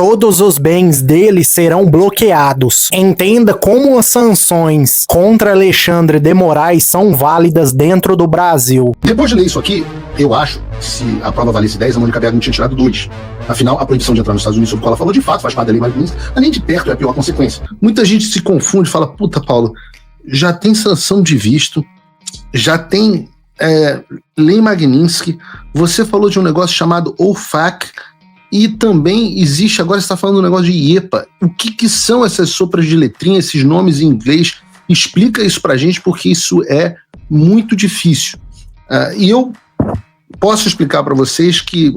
todos os bens dele serão bloqueados. Entenda como as sanções contra Alexandre de Moraes são válidas dentro do Brasil. Depois de ler isso aqui, eu acho que se a prova valesse 10, a Mônica Bergamo tinha tirado 2. Afinal, a proibição de entrar nos Estados Unidos, sobre o qual ela falou, de fato faz parte da lei Magnitsky, mas nem de perto é a pior consequência. Muita gente se confunde e fala, puta, Paulo, já tem sanção de visto, já tem lei Magnitsky, você falou de um negócio chamado OFAC, e também existe, agora você está falando um negócio de IEPA. O que são essas sopas de letrinha, esses nomes em inglês? Explica isso pra gente, porque isso é muito difícil. E eu posso explicar para vocês que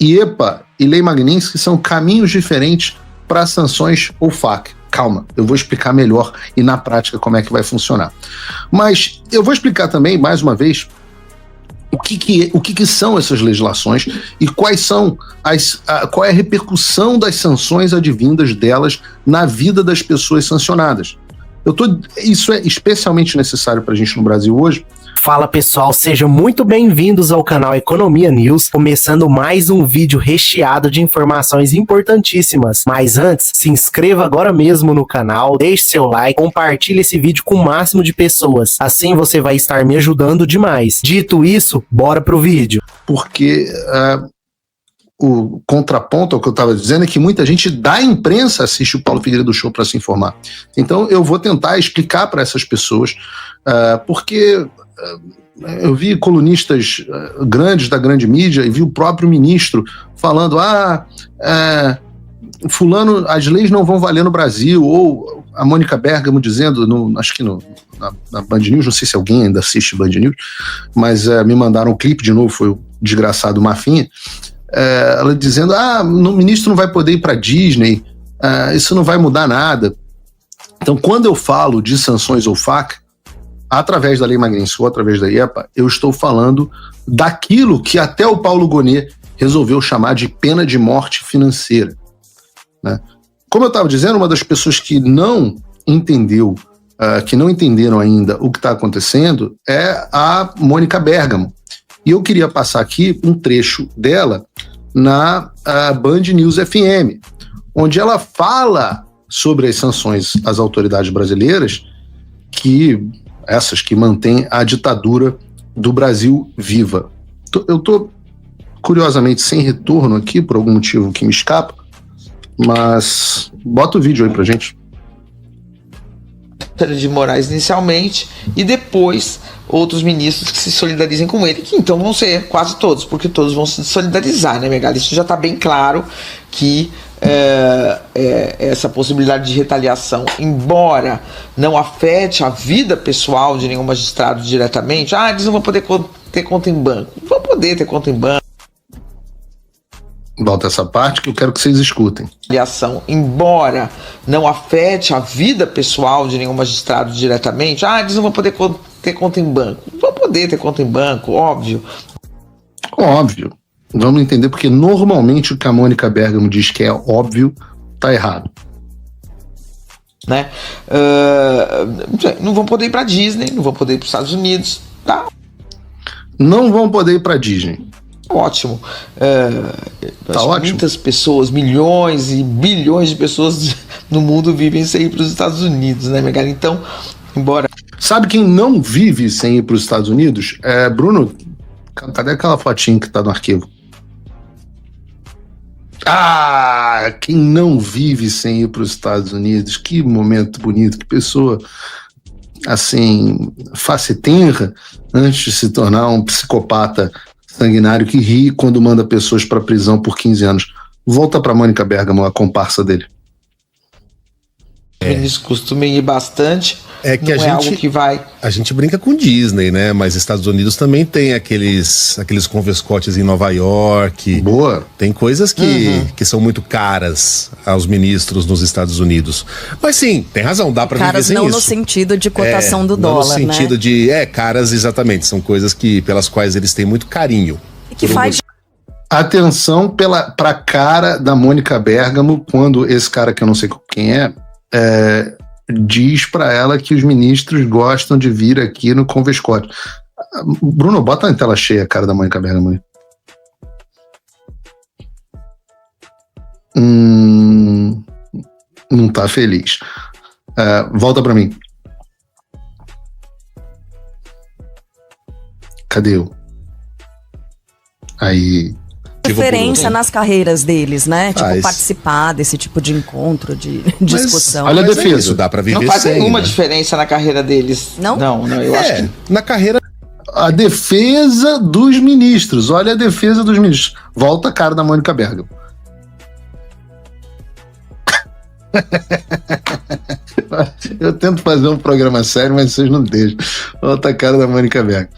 IEPA e lei Magnitsky são caminhos diferentes para sanções OFAC. Calma, eu vou explicar melhor e na prática como é que vai funcionar. Mas eu vou explicar também, mais uma vez, o que são essas legislações e quais são qual é a repercussão das sanções advindas delas na vida das pessoas sancionadas. Isso é especialmente necessário para a gente no Brasil hoje. Fala pessoal, sejam muito bem-vindos ao canal Economia News, começando mais um vídeo recheado de informações importantíssimas. Mas antes, se inscreva agora mesmo no canal, deixe seu like, compartilhe esse vídeo com o máximo de pessoas. Assim você vai estar me ajudando demais. Dito isso, bora pro vídeo. Porque o contraponto ao que eu estava dizendo é que muita gente da imprensa assiste o Paulo Figueiredo Show para se informar. Então eu vou tentar explicar para essas pessoas, porque eu vi colunistas grandes da grande mídia e vi o próprio ministro falando fulano, as leis não vão valer no Brasil, ou a Mônica Bergamo dizendo, acho que na Band News, não sei se alguém ainda assiste Band News, mas me mandaram um clipe de novo, foi o desgraçado Mafinha, ela dizendo, o ministro não vai poder ir para Disney, isso não vai mudar nada. Então, quando eu falo de sanções OFAC, através da lei Magnitsky ou através da IEPA, eu estou falando daquilo que até o Paulo Gonet resolveu chamar de pena de morte financeira, né? Como eu estava dizendo, uma das pessoas que não entendeu, que não entenderam ainda o que está acontecendo é a Mônica Bergamo. E eu queria passar aqui um trecho dela na Band News FM, onde ela fala sobre as sanções às autoridades brasileiras, essas que mantêm a ditadura do Brasil viva. Eu estou, curiosamente, sem retorno aqui, por algum motivo que me escapa, mas bota o vídeo aí pra gente. De Moraes inicialmente, e depois outros ministros que se solidarizem com ele, que então vão ser quase todos, porque todos vão se solidarizar, né, Megali? Isso já está bem claro que essa possibilidade de retaliação, embora não afete a vida pessoal de nenhum magistrado diretamente, eles não vão poder ter conta em banco. Vão poder ter conta em banco. Volta essa parte que eu quero que vocês escutem. Retaliação, embora não afete a vida pessoal de nenhum magistrado diretamente, eles não vão poder ter conta em banco. Vão poder ter conta em banco, óbvio. Óbvio. Vamos entender, porque normalmente o que a Mônica Bergamo diz que é óbvio, tá errado. Né? Não vão poder ir para Disney, não vão poder ir para os Estados Unidos, tá? Não vão poder ir para Disney. Ótimo. Tá ótimo. Muitas pessoas, milhões e bilhões de pessoas no mundo vivem sem ir para os Estados Unidos, né, Megali? Então, embora... Sabe quem não vive sem ir para os Estados Unidos? Bruno, cadê aquela fotinha que tá no arquivo? Quem não vive sem ir para os Estados Unidos, que momento bonito, que pessoa assim, face tenra, antes de se tornar um psicopata sanguinário que ri quando manda pessoas para prisão por 15 anos. Volta para Mônica Bergamo, a comparsa dele. Eles costumam ir bastante. Que não algo que vai... A gente brinca com Disney, né? Mas Estados Unidos também tem aqueles converscotes em Nova York. Boa. Tem coisas que são muito caras aos ministros nos Estados Unidos. Mas sim, tem razão, dá para viver sem não isso. No sentido de cotação do dólar, no sentido de, caras, exatamente. São coisas pelas quais eles têm muito carinho. E que faz... Atenção pra cara da Mônica Bergamo quando esse cara, que eu não sei quem diz para ela que os ministros gostam de vir aqui no Convescote. Bruno, bota na tela cheia a cara da Mônica Bergamo. Não tá feliz. Volta pra mim. Cadê eu? Aí... Preferência nas carreiras deles, né? Tipo, Faz. participar desse tipo de encontro, de discussão. olha a Mas defesa. isso dá pra viver Não faz sem, nenhuma né? diferença na carreira deles. Não? Não, eu acho que Na carreira A defesa dos ministros. Olha a defesa dos ministros. Volta a cara da Mônica Bergamo. Eu tento fazer um programa sério, mas vocês não deixam. Volta a cara da Mônica Bergamo.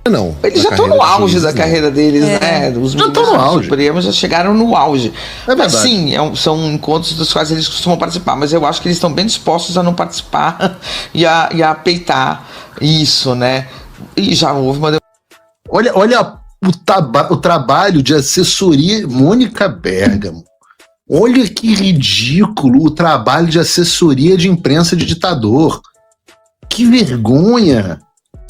não. eles Na já estão carreira no dos auge juízes, da não. carreira deles, né? Os Já estão no ministros auge. Supremos já chegaram no auge. É Mas verdade. sim, são encontros dos quais eles costumam participar, mas eu acho que eles estão bem dispostos a não participar e a peitar isso, né? E já houve uma Olha o trabalho de assessoria Mônica Bergamo. Olha que ridículo o trabalho de assessoria de imprensa de ditador. Que vergonha.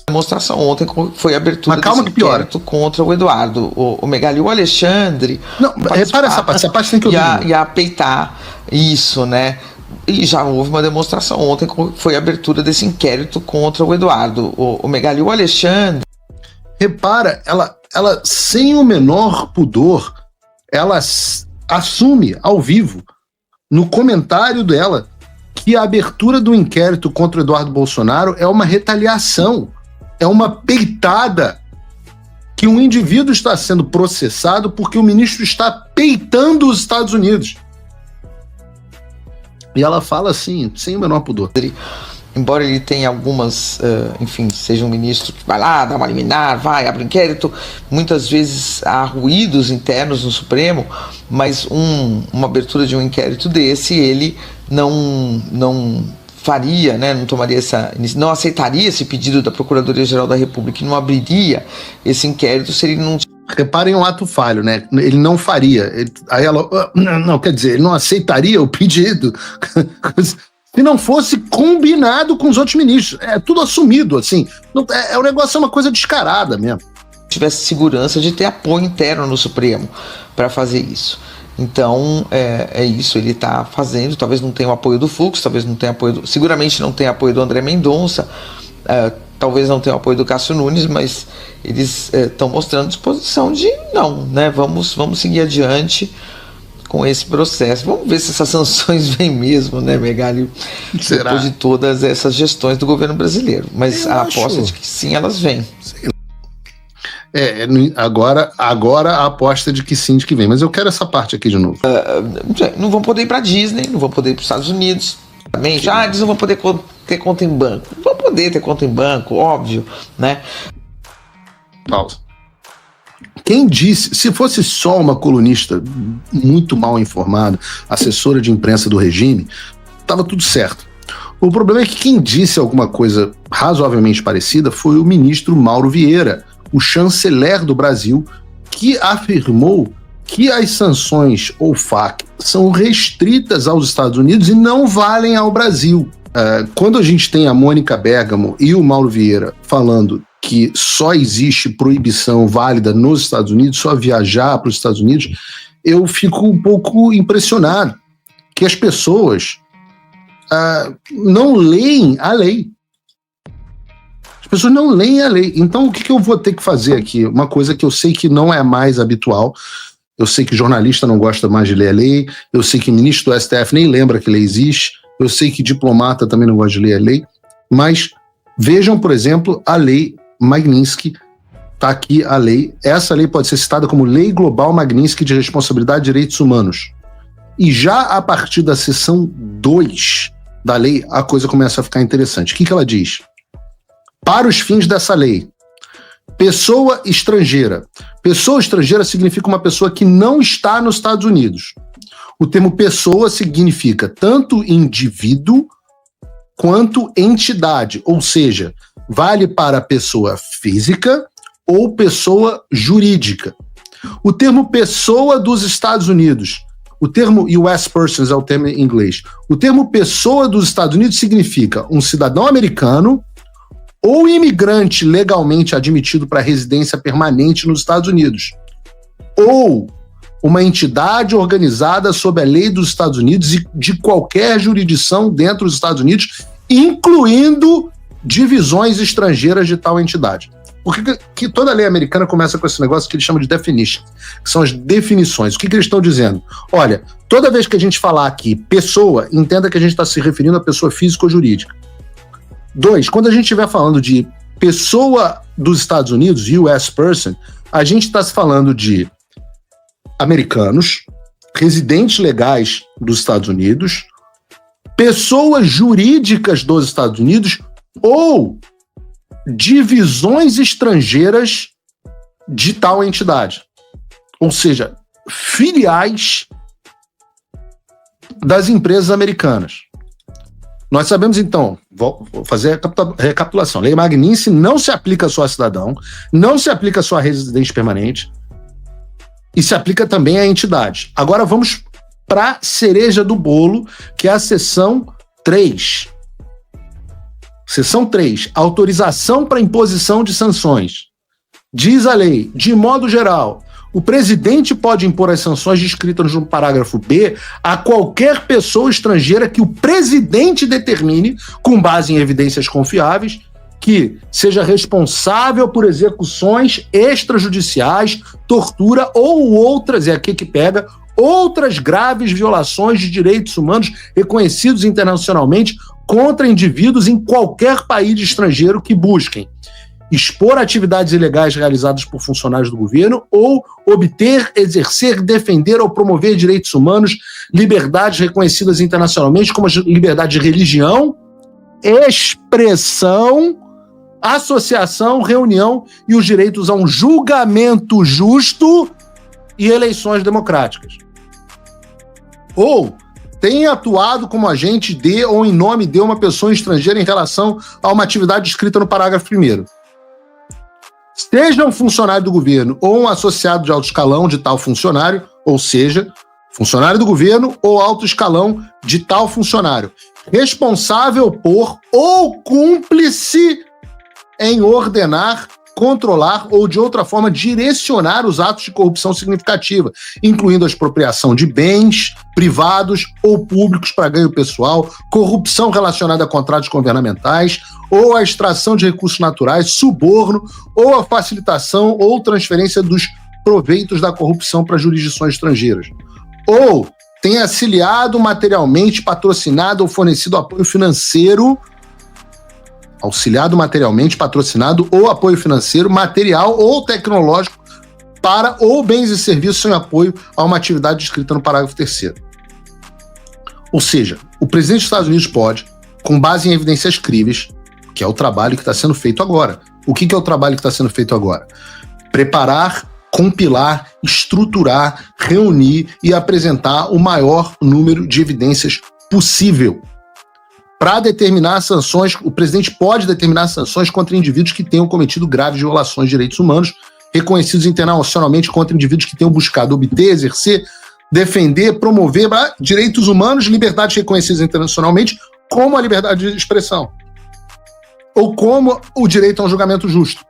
demonstração. Ontem foi a abertura Mas calma desse que piora. inquérito contra o Eduardo, o Megali, o Alexandre. Não, repara essa parte. Essa parte tem que ouvir. E a peitar isso, né? E já houve uma demonstração. Ontem foi a abertura desse inquérito contra o Eduardo, o Megali, o Alexandre. Repara, ela sem o menor pudor, ela assume ao vivo, no comentário dela, que a abertura do inquérito contra o Eduardo Bolsonaro é uma retaliação, é uma peitada, que um indivíduo está sendo processado porque o ministro está peitando os Estados Unidos. E ela fala assim, sem o menor pudor. Embora ele tenha algumas, enfim, seja um ministro que vai lá, dá uma liminar, abre inquérito, muitas vezes há ruídos internos no Supremo, mas uma abertura de um inquérito desse, ele não faria, né, não aceitaria esse pedido da Procuradoria-Geral da República, e não abriria esse inquérito se ele não... Reparem um ato falho, né? Ele não faria. Aí ela... Não, quer dizer, ele não aceitaria o pedido... Se não fosse combinado com os outros ministros. É tudo assumido, assim. O negócio é uma coisa descarada mesmo. tivesse segurança de ter apoio interno no Supremo para fazer isso. Então, é isso, ele está fazendo, talvez não tenha o apoio do Fux, talvez não tenha apoio seguramente não tenha apoio do André Mendonça, talvez não tenha o apoio do Cássio Nunes, mas eles estão mostrando disposição de não, né? Vamos seguir adiante com esse processo. Vamos ver se essas sanções vêm mesmo, né, Megali? Será? Depois de todas essas gestões do governo brasileiro. Mas a aposta é de que sim, elas vêm. Agora a aposta de que sim, de que vem. Mas eu quero essa parte aqui de novo. Não vão poder ir para Disney, não vão poder ir para os Estados Unidos. Eles não vão poder ter conta em banco. Não vão poder ter conta em banco, óbvio, né? Pausa. Quem disse, se fosse só uma colunista muito mal informada, assessora de imprensa do regime, estava tudo certo. O problema é que quem disse alguma coisa razoavelmente parecida foi o ministro Mauro Vieira, o chanceler do Brasil, que afirmou que as sanções OFAC são restritas aos Estados Unidos e não valem ao Brasil. Quando a gente tem a Mônica Bergamo e o Mauro Vieira falando que só existe proibição válida nos Estados Unidos, só viajar para os Estados Unidos, eu fico um pouco impressionado que as pessoas não leem a lei. As pessoas não leem a lei. Então, o que eu vou ter que fazer aqui? Uma coisa que eu sei que não é mais habitual. Eu sei que jornalista não gosta mais de ler a lei. Eu sei que ministro do STF nem lembra que lei existe. Eu sei que diplomata também não gosta de ler a lei. Mas vejam, por exemplo, a lei Magnitsky. Está aqui a lei. Essa lei pode ser citada como Lei Global Magnitsky de Responsabilidade de Direitos Humanos. E já a partir da seção 2 da lei, a coisa começa a ficar interessante. O que ela diz? Para os fins dessa lei, pessoa estrangeira. Pessoa estrangeira significa uma pessoa que não está nos Estados Unidos. O termo pessoa significa tanto indivíduo quanto entidade, ou seja, vale para pessoa física ou pessoa jurídica. O termo pessoa dos Estados Unidos, o termo US persons é o termo em inglês. O termo pessoa dos Estados Unidos significa um cidadão americano ou imigrante legalmente admitido para residência permanente nos Estados Unidos, ou uma entidade organizada sob a lei dos Estados Unidos e de qualquer jurisdição dentro dos Estados Unidos, incluindo divisões estrangeiras de tal entidade. Porque que toda lei americana começa com esse negócio que eles chamam de definition, que são as definições. O que eles estão dizendo? Olha, toda vez que a gente falar aqui pessoa, entenda que a gente está se referindo a pessoa física ou jurídica. 2, quando a gente estiver falando de pessoa dos Estados Unidos, US person, a gente está se falando de americanos, residentes legais dos Estados Unidos, pessoas jurídicas dos Estados Unidos ou divisões estrangeiras de tal entidade. Ou seja, filiais das empresas americanas. Nós sabemos, então, vou fazer a recapitulação. Lei Magnitsky não se aplica só a cidadão, não se aplica só a residente permanente e se aplica também à entidade. Agora vamos para a cereja do bolo, que é a seção 3. Seção 3, autorização para imposição de sanções. Diz a lei, de modo geral, o presidente pode impor as sanções descritas no parágrafo B a qualquer pessoa estrangeira que o presidente determine, com base em evidências confiáveis, que seja responsável por execuções extrajudiciais, tortura ou outras, é aqui que pega, outras graves violações de direitos humanos reconhecidos internacionalmente contra indivíduos em qualquer país estrangeiro que busquem expor atividades ilegais realizadas por funcionários do governo ou obter, exercer, defender ou promover direitos humanos, liberdades reconhecidas internacionalmente como a liberdade de religião, expressão, associação, reunião e os direitos a um julgamento justo e eleições democráticas. Ou tenha atuado como agente de ou em nome de uma pessoa estrangeira em relação a uma atividade descrita no parágrafo 1º. Seja um funcionário do governo ou um associado de alto escalão de tal funcionário, ou seja, funcionário do governo ou alto escalão de tal funcionário, responsável por ou cúmplice em ordenar, controlar ou de outra forma direcionar os atos de corrupção significativa, incluindo a expropriação de bens privados ou públicos para ganho pessoal, corrupção relacionada a contratos governamentais ou a extração de recursos naturais, suborno ou a facilitação ou transferência dos proveitos da corrupção para jurisdições estrangeiras. Ou tenha auxiliado materialmente, patrocinado ou fornecido apoio financeiro, ou apoio financeiro, material ou tecnológico para ou bens e serviços em apoio a uma atividade descrita no parágrafo 3º. Ou seja, o presidente dos Estados Unidos pode, com base em evidências críveis, que é o trabalho que está sendo feito agora. O que é o trabalho que está sendo feito agora? Preparar, compilar, estruturar, reunir e apresentar o maior número de evidências possível. Para determinar sanções, o presidente pode determinar sanções contra indivíduos que tenham cometido graves violações de direitos humanos, reconhecidos internacionalmente contra indivíduos que tenham buscado obter, exercer, defender, promover direitos humanos, liberdades reconhecidas internacionalmente, como a liberdade de expressão, ou como o direito a um julgamento justo.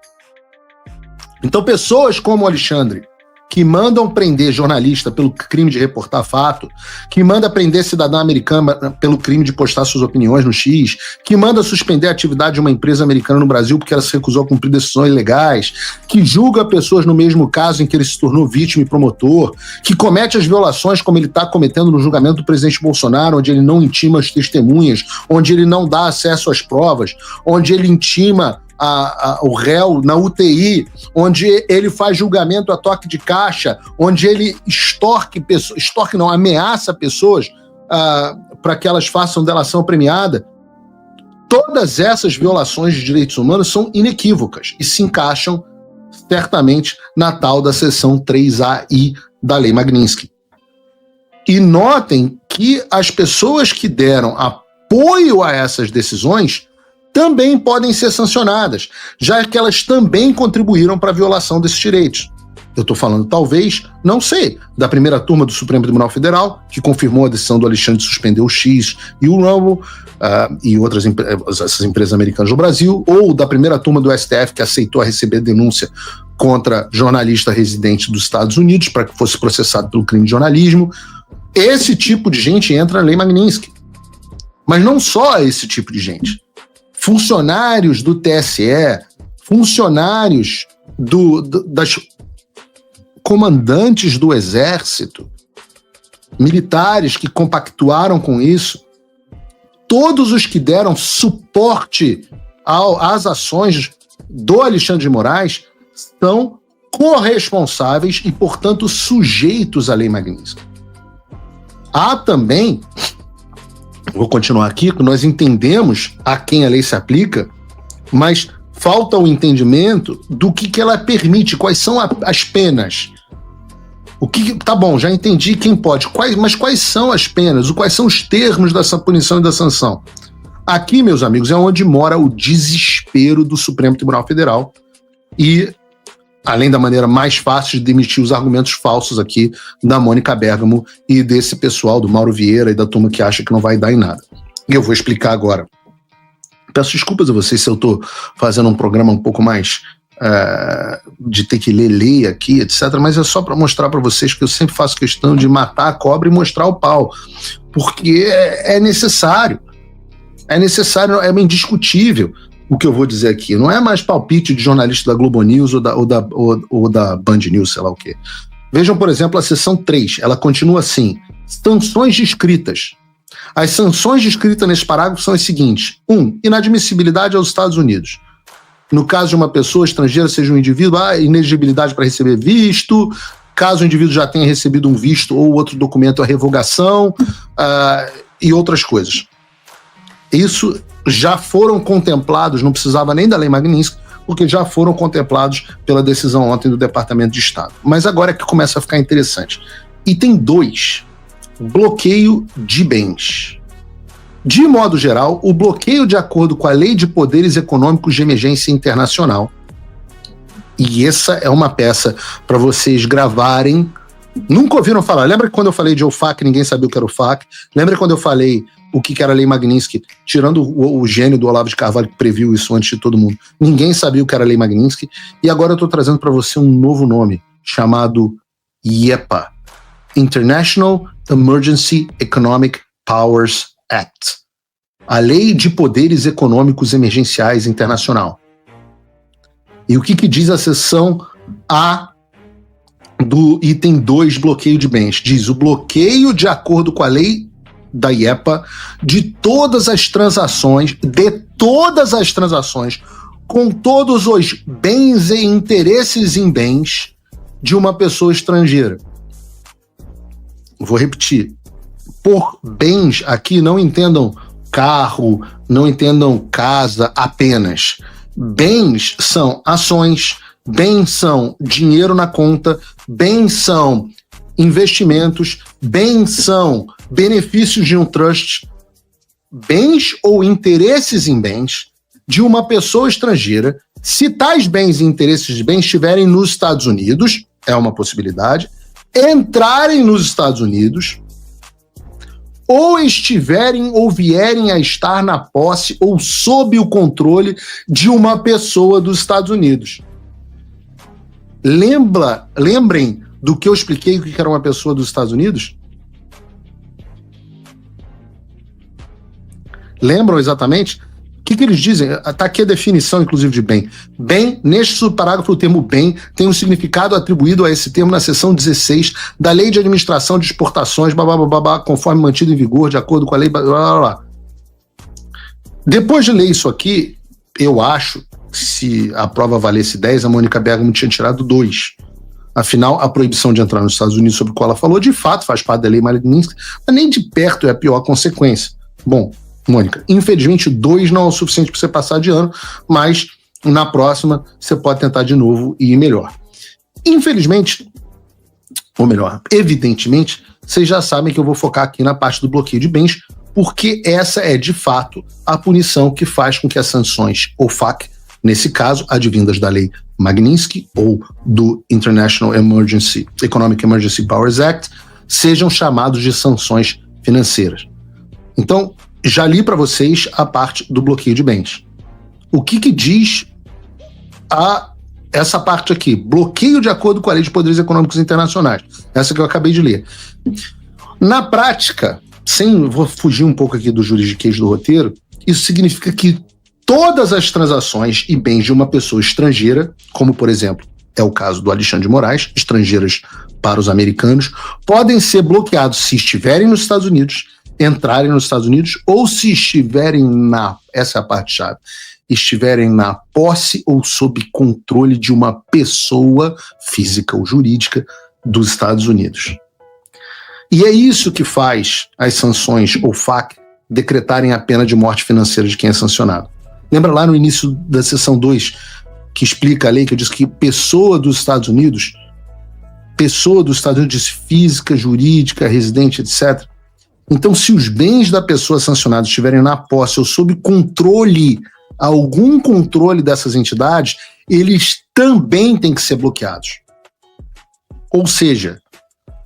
Então, pessoas como o Alexandre, que mandam prender jornalista pelo crime de reportar fato, que manda prender cidadão americano pelo crime de postar suas opiniões no X, que manda suspender a atividade de uma empresa americana no Brasil porque ela se recusou a cumprir decisões legais, que julga pessoas no mesmo caso em que ele se tornou vítima e promotor, que comete as violações como ele está cometendo no julgamento do presidente Bolsonaro, onde ele não intima as testemunhas, onde ele não dá acesso às provas, onde ele intima o réu na UTI, onde ele faz julgamento a toque de caixa, onde ele ameaça pessoas para que elas façam delação premiada. Todas essas violações de direitos humanos são inequívocas e se encaixam certamente na tal da seção 3AI da Lei Magnitsky. E notem que as pessoas que deram apoio a essas decisões também podem ser sancionadas, já que elas também contribuíram para a violação desses direitos. Eu estou falando, talvez, não sei, da primeira turma do Supremo Tribunal Federal, que confirmou a decisão do Alexandre de suspender o X e o Rumble e essas empresas americanas no Brasil, ou da primeira turma do STF, que aceitou a receber denúncia contra jornalista residente dos Estados Unidos para que fosse processado pelo crime de jornalismo. Esse tipo de gente entra na Lei Magnitsky. Mas não só esse tipo de gente. Funcionários do TSE, funcionários das comandantes do Exército, militares que compactuaram com isso, todos os que deram suporte às ações do Alexandre de Moraes são corresponsáveis e, portanto, sujeitos à Lei Magnitsky. Há também, vou continuar aqui, nós entendemos a quem a lei se aplica, mas falta o entendimento do que ela permite, quais são as penas. Tá bom, já entendi quem pode, mas quais são as penas, quais são os termos dessa punição e da sanção? Aqui, meus amigos, é onde mora o desespero do Supremo Tribunal Federal e, além da maneira mais fácil de demitir os argumentos falsos aqui da Mônica Bergamo e desse pessoal, do Mauro Vieira e da turma que acha que não vai dar em nada. E eu vou explicar agora. Peço desculpas a vocês se eu estou fazendo um programa um pouco mais de ter que ler aqui, etc., mas é só para mostrar para vocês que eu sempre faço questão de matar a cobra e mostrar o pau, porque é necessário. É necessário, é indiscutível o que eu vou dizer aqui. Não é mais palpite de jornalista da Globo News ou da Band News, sei lá o quê. Vejam, por exemplo, a seção 3. Ela continua assim. Sanções descritas. As sanções descritas nesse parágrafo são as seguintes. 1. Inadmissibilidade aos Estados Unidos. No caso de uma pessoa estrangeira, seja um indivíduo, inelegibilidade para receber visto. Caso o indivíduo já tenha recebido um visto ou outro documento, a revogação e outras coisas. Isso já foram contemplados, não precisava nem da Lei Magnitsky, porque já foram contemplados pela decisão ontem do Departamento de Estado. Mas agora é que começa a ficar interessante. Item 2, bloqueio de bens. De modo geral, o bloqueio de acordo com a Lei de Poderes Econômicos de Emergência Internacional. E essa é uma peça para vocês gravarem. Nunca ouviram falar? Lembra quando eu falei de OFAC, ninguém sabia o que era OFAC? Lembra quando eu falei o que era a Lei Magnitsky, tirando o gênio do Olavo de Carvalho que previu isso antes de todo mundo? Ninguém sabia o que era a Lei Magnitsky. E agora eu estou trazendo para você um novo nome, chamado IEPA, International Emergency Economic Powers Act, a Lei de Poderes Econômicos Emergenciais Internacional. E o que diz a seção A do item 2, bloqueio de bens? Diz o bloqueio de acordo com a lei da IEPA de todas as transações, com todos os bens e interesses em bens de uma pessoa estrangeira. Vou repetir. Por bens, aqui não entendam carro, não entendam casa apenas. Bens são ações, bens são dinheiro na conta, bens são investimentos, bens são benefícios de um trust, bens ou interesses em bens de uma pessoa estrangeira. Se tais bens e interesses de bens estiverem nos Estados Unidos, é uma possibilidade, entrarem nos Estados Unidos, ou estiverem ou vierem a estar na posse ou sob o controle de uma pessoa dos Estados Unidos. Lembrem do que eu expliquei o que era uma pessoa dos Estados Unidos? Lembram exatamente? O que eles dizem? Está aqui a definição, inclusive, de bem. Bem, neste subparágrafo, o termo bem tem um significado atribuído a esse termo na seção 16 da Lei de Administração de Exportações, conforme mantido em vigor, de acordo com a lei... Depois de ler isso aqui, eu acho que se a prova valesse 10, a Mônica Bergamo tinha tirado 2. Afinal, a proibição de entrar nos Estados Unidos, sobre a qual ela falou, de fato faz parte da Lei Magnitsky, mas nem de perto é a pior consequência. Bom, Mônica, infelizmente 2 não é o suficiente para você passar de ano, mas na próxima você pode tentar de novo e ir melhor. Infelizmente, ou melhor, evidentemente, vocês já sabem que eu vou focar aqui na parte do bloqueio de bens, porque essa é de fato a punição que faz com que as sanções OFAC, nesse caso, advindas da Lei Magnitsky ou do International Economic Emergency Powers Act, sejam chamados de sanções financeiras. Então, já li para vocês a parte do bloqueio de bens. O que diz a essa parte aqui, bloqueio de acordo com a Lei de Poderes Econômicos Internacionais, essa que eu acabei de ler. Na prática, vou fugir um pouco aqui do juridiquês do roteiro, isso significa que todas as transações e bens de uma pessoa estrangeira, como por exemplo, é o caso do Alexandre de Moraes, estrangeiras para os americanos, podem ser bloqueados se estiverem nos Estados Unidos, entrarem nos Estados Unidos, ou se estiverem essa é a parte-chave, estiverem na posse ou sob controle de uma pessoa física ou jurídica dos Estados Unidos. E é isso que faz as sanções ou FAC decretarem a pena de morte financeira de quem é sancionado. Lembra lá no início da seção 2, que explica a lei, que eu disse que pessoa dos Estados Unidos disse física, jurídica, residente, etc. Então, se os bens da pessoa sancionada estiverem na posse ou sob controle, algum controle dessas entidades, eles também têm que ser bloqueados. Ou seja,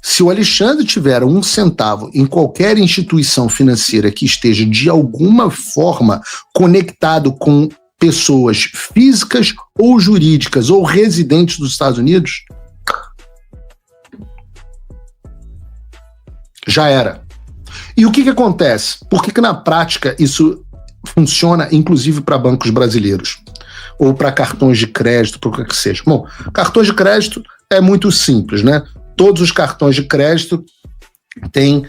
se o Alexandre tiver 1 centavo em qualquer instituição financeira que esteja de alguma forma conectado com pessoas físicas ou jurídicas ou residentes dos Estados Unidos, já era. E o que acontece? Por que na prática isso funciona inclusive para bancos brasileiros? Ou para cartões de crédito, para o que seja? Bom, cartões de crédito é muito simples, né? Todos os cartões de crédito têm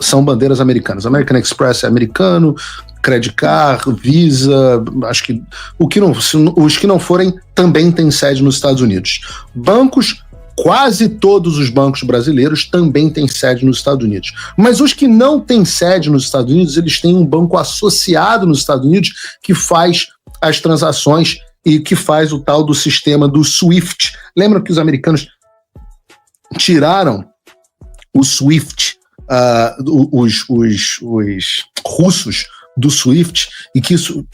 são bandeiras americanas. American Express é americano, Credit Card, Visa, acho que os que não forem também têm sede nos Estados Unidos. Bancos, quase todos os bancos brasileiros também têm sede nos Estados Unidos. Mas os que não têm sede nos Estados Unidos, eles têm um banco associado nos Estados Unidos que faz as transações e que faz o tal do sistema do SWIFT. Lembram que os americanos tiraram o SWIFT, os russos do SWIFT, e que isso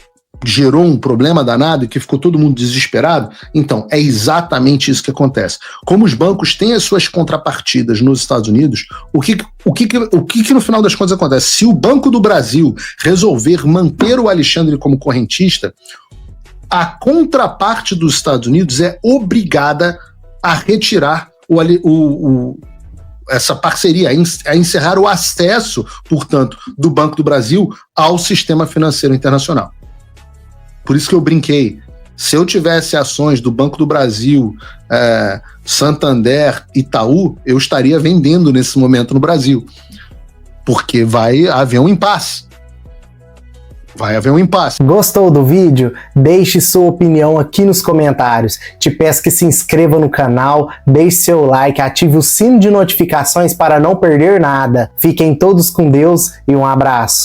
gerou um problema danado e que ficou todo mundo desesperado? Então, é exatamente isso que acontece. Como os bancos têm as suas contrapartidas nos Estados Unidos, o que no final das contas acontece? Se o Banco do Brasil resolver manter o Alexandre como correntista, a contraparte dos Estados Unidos é obrigada a retirar essa parceria, a encerrar o acesso, portanto, do Banco do Brasil ao sistema financeiro internacional. Por isso que eu brinquei. Se eu tivesse ações do Banco do Brasil, Santander, Itaú, eu estaria vendendo nesse momento no Brasil. Porque vai haver um impasse. Gostou do vídeo? Deixe sua opinião aqui nos comentários. Te peço que se inscreva no canal, deixe seu like, ative o sino de notificações para não perder nada. Fiquem todos com Deus e um abraço.